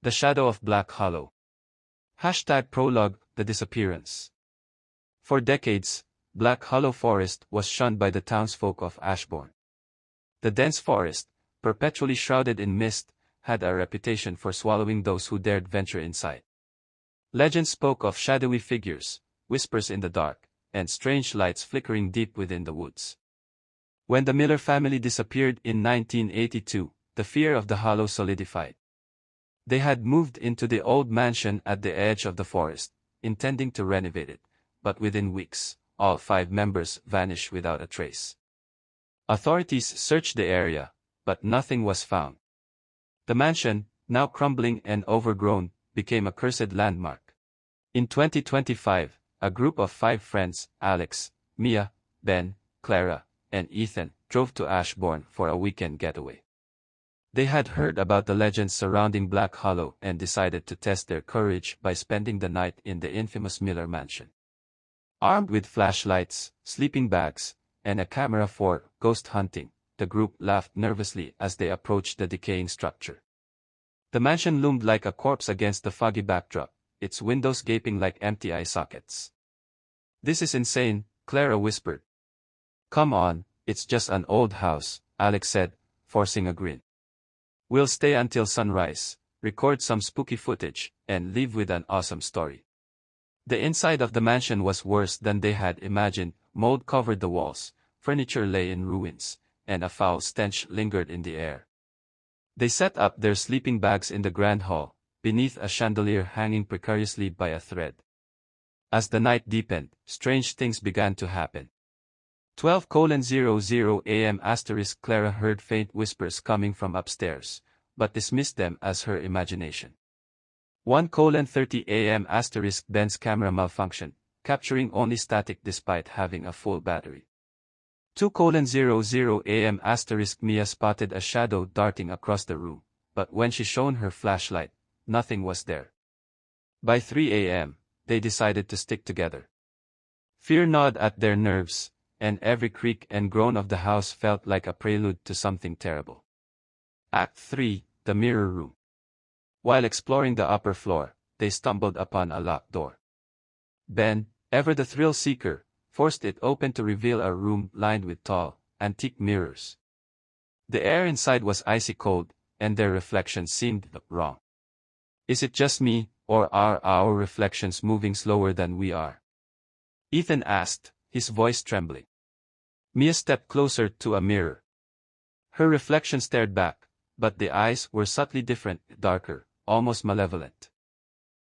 The Shadow of Black Hollow. Hashtag prologue, the disappearance. For decades, Black Hollow Forest was shunned by the townsfolk of Ashbourne. The dense forest, perpetually shrouded in mist, had a reputation for swallowing those who dared venture inside. Legends spoke of shadowy figures, whispers in the dark, and strange lights flickering deep within the woods. When the Miller family disappeared in 1982, the fear of the hollow solidified. They had moved into the old mansion at the edge of the forest, intending to renovate it, but within weeks, all 5 members vanished without a trace. Authorities searched the area, but nothing was found. The mansion, now crumbling and overgrown, became a cursed landmark. In 2025, a group of 5 friends, Alex, Mia, Ben, Clara, and Ethan, drove to Ashbourne for a weekend getaway. They had heard about the legends surrounding Black Hollow and decided to test their courage by spending the night in the infamous Miller mansion. Armed with flashlights, sleeping bags, and a camera for ghost hunting, the group laughed nervously as they approached the decaying structure. The mansion loomed like a corpse against the foggy backdrop, its windows gaping like empty eye sockets. "This is insane," Clara whispered. "Come on, it's just an old house," Alex said, forcing a grin. "We'll stay until sunrise, record some spooky footage, and leave with an awesome story." The inside of the mansion was worse than they had imagined. Mold covered the walls, furniture lay in ruins, and a foul stench lingered in the air. They set up their sleeping bags in the grand hall, beneath a chandelier hanging precariously by a thread. As the night deepened, strange things began to happen. 12:00 a.m. Clara heard faint whispers coming from upstairs, but dismissed them as her imagination. 1:30 a.m. Ben's camera malfunctioned, capturing only static despite having a full battery. 2:00 a.m. Mia spotted a shadow darting across the room, but when she shone her flashlight, nothing was there. By 3 a.m., they decided to stick together. Fear gnawed at their nerves, and every creak and groan of the house felt like a prelude to something terrible. Act 3, The Mirror Room. While exploring the upper floor, they stumbled upon a locked door. Ben, ever the thrill-seeker, forced it open to reveal a room lined with tall, antique mirrors. The air inside was icy cold, and their reflections seemed wrong. "Is it just me, or are our reflections moving slower than we are?" Ethan asked, his voice trembling. Mia stepped closer to a mirror. Her reflection stared back, but the eyes were subtly different, darker, almost malevolent.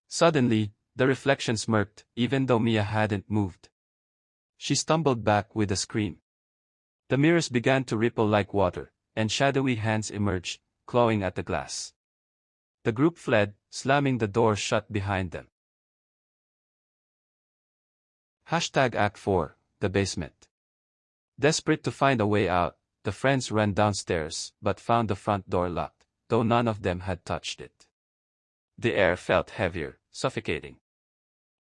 Suddenly, the reflection smirked, even though Mia hadn't moved. She stumbled back with a scream. The mirrors began to ripple like water, and shadowy hands emerged, clawing at the glass. The group fled, slamming the door shut behind them. Hashtag Act 4, The Basement. Desperate to find a way out, the friends ran downstairs but found the front door locked, though none of them had touched it. The air felt heavier, suffocating.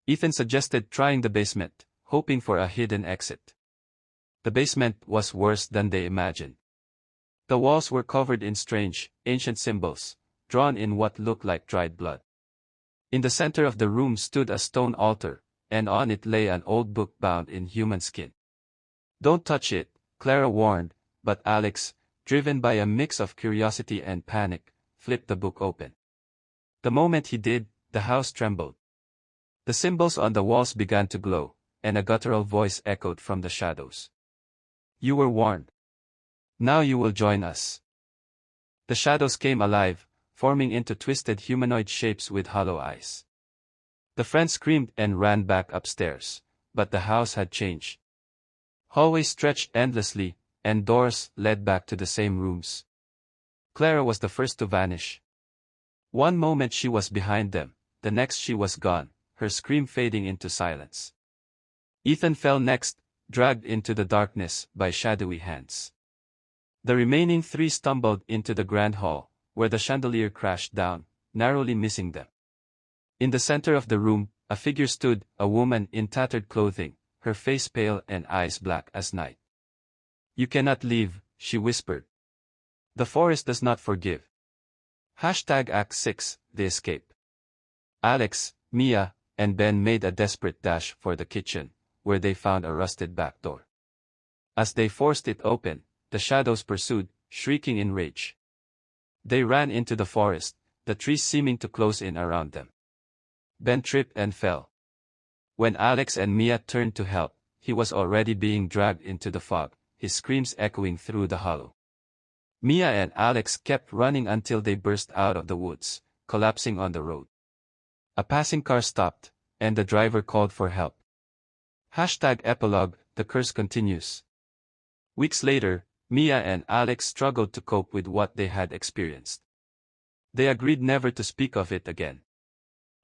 Ethan suggested trying the basement, hoping for a hidden exit. The basement was worse than they imagined. The walls were covered in strange, ancient symbols, drawn in what looked like dried blood. In the center of the room stood a stone altar, and on it lay an old book bound in human skin. "Don't touch it," Clara warned, but Alex, driven by a mix of curiosity and panic, flipped the book open. The moment he did, the house trembled. The symbols on the walls began to glow, and a guttural voice echoed from the shadows. "You were warned. Now you will join us." The shadows came alive, forming into twisted humanoid shapes with hollow eyes. The friends screamed and ran back upstairs, but the house had changed. Hallways stretched endlessly, and doors led back to the same rooms. Clara was the first to vanish. One moment she was behind them, the next she was gone, her scream fading into silence. Ethan fell next, dragged into the darkness by shadowy hands. The remaining 3 stumbled into the grand hall, where the chandelier crashed down, narrowly missing them. In the center of the room, a figure stood, a woman in tattered clothing, her face pale and eyes black as night. "You cannot leave," she whispered. "The forest does not forgive." Hashtag Act 6, they escape. Alex, Mia, and Ben made a desperate dash for the kitchen, where they found a rusted back door. As they forced it open, the shadows pursued, shrieking in rage. They ran into the forest, the trees seeming to close in around them. Ben tripped and fell. When Alex and Mia turned to help, he was already being dragged into the fog, his screams echoing through the hollow. Mia and Alex kept running until they burst out of the woods, collapsing on the road. A passing car stopped, and the driver called for help. #Epilogue, the curse continues. Weeks later, Mia and Alex struggled to cope with what they had experienced. They agreed never to speak of it again.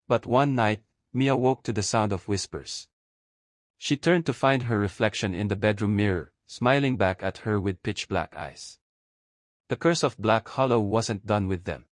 But one night, Mia woke to the sound of whispers. She turned to find her reflection in the bedroom mirror, smiling back at her with pitch-black eyes. The curse of Black Hollow wasn't done with them.